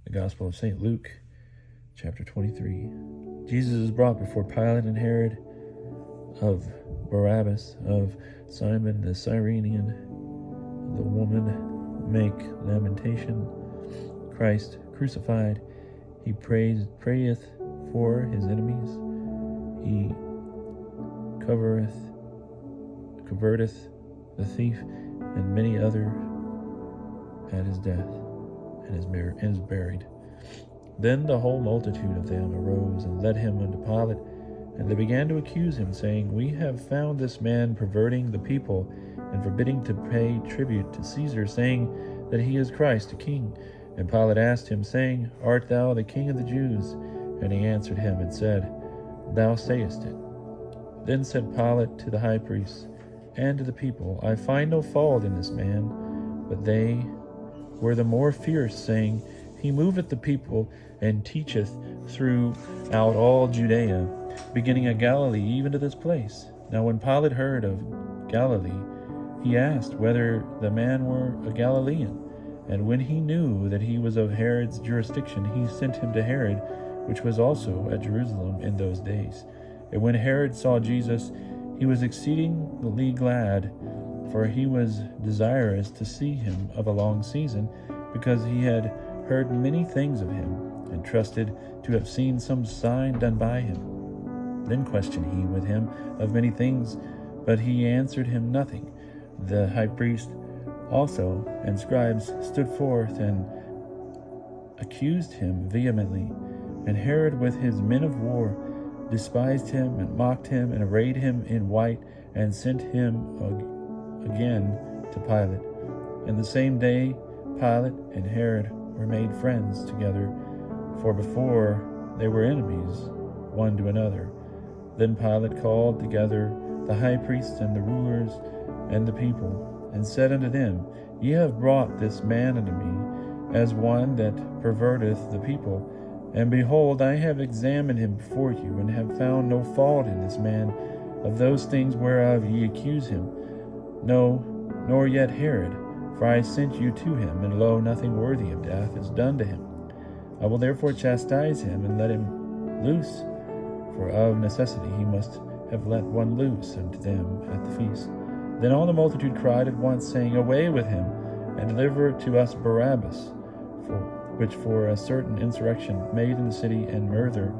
The Gospel of St. Luke, chapter 23. Jesus is brought before Pilate and Herod. Of Barabbas, of Simon the Cyrenian, the woman make lamentation. Christ crucified. He prayeth for his enemies. He converteth the thief, and many other at his death, and is buried. Then the whole multitude of them arose and led him unto Pilate, and they began to accuse him, saying, We have found this man perverting the people, and forbidding to pay tribute to Caesar, saying that he is Christ, a king. And Pilate asked him, saying, Art thou the king of the Jews? And he answered him and said, Thou sayest it. Then said Pilate to the high priests and to the people, I find no fault in this man. But they were the more fierce, saying, He moveth the people, and teacheth throughout all Judea, beginning at Galilee, even to this place. Now when Pilate heard of Galilee, he asked whether the man were a Galilean. And when he knew that he was of Herod's jurisdiction, he sent him to Herod, which was also at Jerusalem in those days. And when Herod saw Jesus, he was exceedingly glad, for he was desirous to see him of a long season, because he had heard many things of him, and trusted to have seen some sign done by him. Then questioned he with him of many things, but he answered him nothing. The high priest also and scribes stood forth and accused him vehemently. And Herod with his men of war despised him and mocked him, and arrayed him in white, and sent him again to Pilate. And the same day Pilate and Herod were made friends together, for before they were enemies one to another. Then Pilate called together the high priests and the rulers and the people, and said unto them, Ye have brought this man unto me as one that perverteth the people. And behold, I have examined him before you, and have found no fault in this man of those things whereof ye accuse him. No, nor yet Herod, for I sent you to him, and lo, nothing worthy of death is done to him. I will therefore chastise him, and let him loose, for of necessity he must have let one loose unto them at the feast. Then all the multitude cried at once, saying, Away with him, and deliver to us Barabbas, which for a certain insurrection made in the city and murder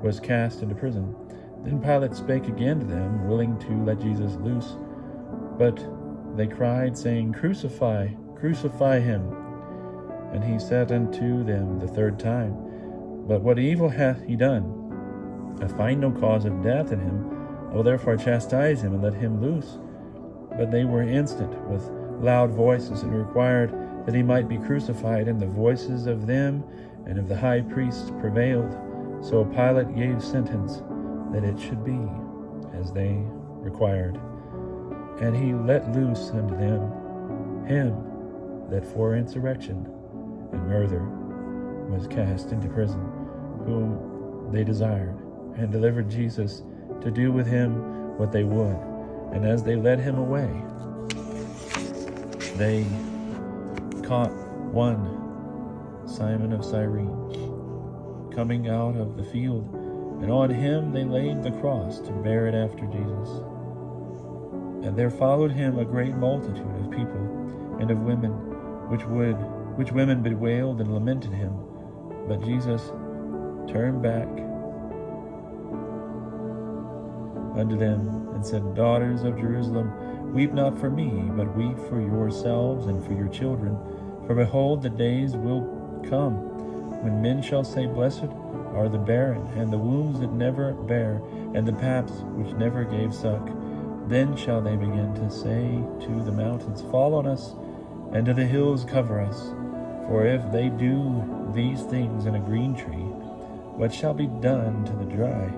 was cast into prison. Then Pilate spake again to them, willing to let Jesus loose. But they cried, saying, Crucify, crucify him. And he said unto them the third time, But what evil hath he done? I find no cause of death in him. I will therefore chastise him, and let him loose. But they were instant with loud voices, and required that he might be crucified, and the voices of them and of the high priests prevailed. So Pilate gave sentence that it should be as they required. And he let loose unto them him that for insurrection and murder was cast into prison, whom they desired, and delivered Jesus to do with him what they would. And as they led him away, they caught one, Simon of Cyrene, coming out of the field, and on him they laid the cross to bear it after Jesus. And there followed him a great multitude of people and of women, which women bewailed and lamented him. But Jesus turned back unto them and said, Daughters of Jerusalem, weep not for me, but weep for yourselves and for your children. For behold, the days will come when men shall say, Blessed are the barren, and the wombs that never bare, and the paps which never gave suck. Then shall they begin to say to the mountains, Fall on us, and to the hills cover us. For if they do these things in a green tree, what shall be done to the dry?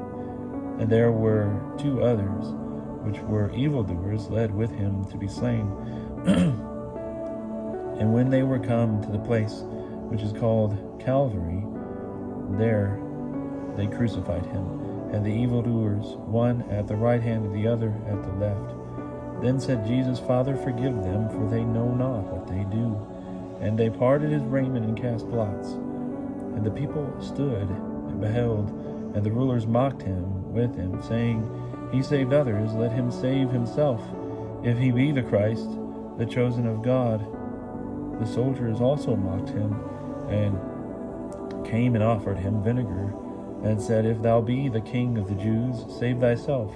And there were two others, which were evildoers, led with him to be slain. And when they were come to the place which is called Calvary, there they crucified him, and the evildoers, one at the right hand and the other at the left. Then said Jesus, Father, forgive them, for they know not what they do. And they parted his raiment and cast lots, And the people stood and beheld, and the rulers mocked him with him, saying, He saved others, let him save himself, if he be the Christ, the chosen of God. The soldiers also mocked him, and came and offered him vinegar, and said, If thou be the king of the Jews, save thyself.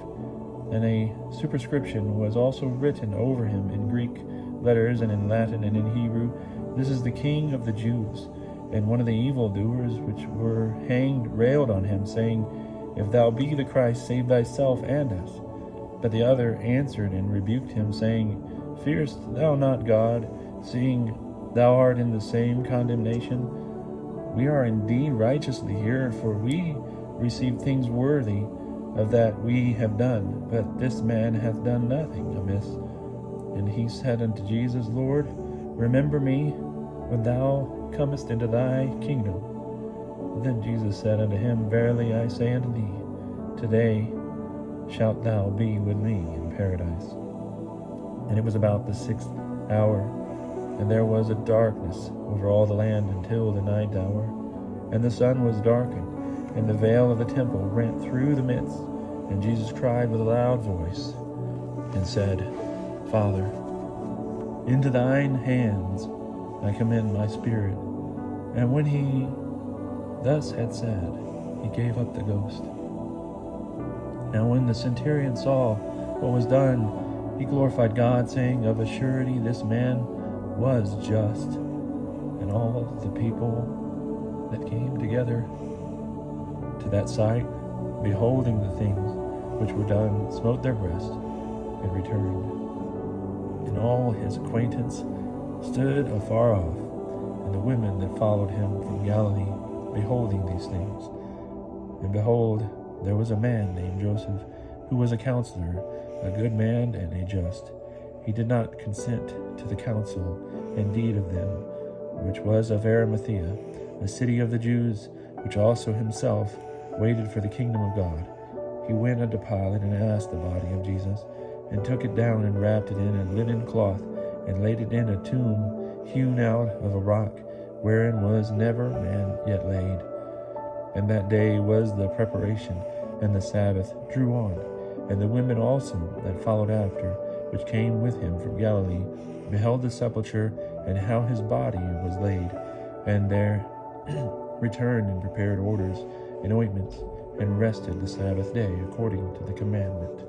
And a superscription was also written over him in Greek letters and in Latin and in Hebrew, This is the King of the Jews. And one of the evildoers which were hanged railed on him, saying, If thou be the Christ, save thyself and us. But the other answered and rebuked him, saying, Fearest thou not God, seeing thou art in the same condemnation? We are indeed righteously here, for we receive things worthy of that we have done, but this man hath done nothing amiss. And he said unto Jesus, Lord, remember me when thou comest into thy kingdom. Then Jesus said unto him, Verily I say unto thee, today shalt thou be with me in paradise. And it was about the 6th hour, and there was a darkness over all the land until the 9th hour. And the sun was darkened, and the veil of the temple rent through the midst. And Jesus cried with a loud voice, and said, Father, into thine hands I commend my spirit. And when he thus had said, he gave up the ghost. Now when the centurion saw what was done, he glorified God, saying, Of a surety this man was just. And all the people that came together to that sight, beholding the things which were done, smote their breasts and returned. And all his acquaintance stood afar off, and the women that followed him from Galilee, beholding these things. And behold, there was a man named Joseph, who was a counselor, a good man and a just. He did not consent to the counsel and deed of them, which was of Arimathea, a city of the Jews, which also himself waited for the kingdom of God. He went unto Pilate and asked the body of Jesus, and took it down and wrapped it in a linen cloth, and laid it in a tomb hewn out of a rock, wherein was never man yet laid. And that day was the preparation, and the Sabbath drew on. And the women also that followed after, which came with him from Galilee, beheld the sepulchre, and how his body was laid. And there returned and prepared orders and ointments, and rested the Sabbath day according to the commandment.